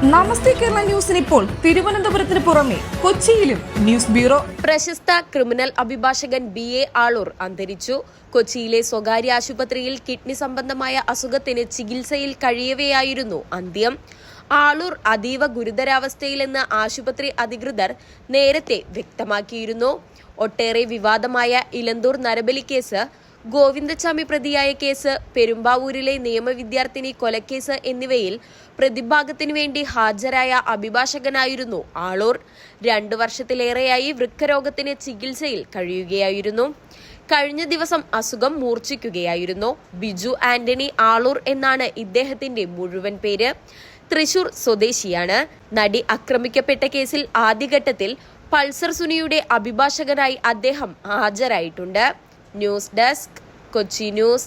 നമസ്തേ കേരള ന്യൂസിന് ഇപ്പോൾ തിരുവനന്തപുരത്തിന് പുറമെ കൊച്ചിയിലും ന്യൂസ് ബ്യൂറോ. പ്രശസ്ത ക്രിമിനൽ അഭിഭാഷകൻ BA ആളൂർ അന്തരിച്ചു. കൊച്ചിയിലെ സ്വകാര്യ ആശുപത്രിയിൽ കിഡ്നി സംബന്ധമായ അസുഖത്തിന് ചികിത്സയിൽ കഴിയവെയായിരുന്നു അന്ത്യം. ആളൂർ അതീവ ഗുരുതരാവസ്ഥയിലെന്ന് ആശുപത്രി അധികൃതർ നേരത്തെ വ്യക്തമാക്കിയിരുന്നു. ഒട്ടേറെ വിവാദമായ ഇലന്തൂർ നരബലി കേസ്, ഗോവിന്ദച്ചാമി പ്രതിയായ കേസ്, പെരുമ്പാവൂരിലെ നിയമവിദ്യാർത്ഥിനി കൊലക്കേസ് എന്നിവയിൽ പ്രതിഭാഗത്തിനു വേണ്ടി ഹാജരായ അഭിഭാഷകനായിരുന്നു ആളൂർ. 2 വർഷത്തിലേറെയായി വൃക്കരോഗത്തിന് ചികിത്സയിൽ കഴിയുകയായിരുന്നു. കഴിഞ്ഞ ദിവസം അസുഖം മൂർച്ഛിക്കുകയായിരുന്നു. ബിജു ആന്റണി ആളൂർ എന്നാണ് ഇദ്ദേഹത്തിന്റെ മുഴുവൻ പേര്. തൃശൂർ സ്വദേശിയാണ്. നടി ആക്രമിക്കപ്പെട്ട കേസിൽ ആദ്യഘട്ടത്തിൽ പൾസർ സുനിയുടെ അഭിഭാഷകനായി അദ്ദേഹം ഹാജരായിട്ടുണ്ട്. News desk, Kochi news.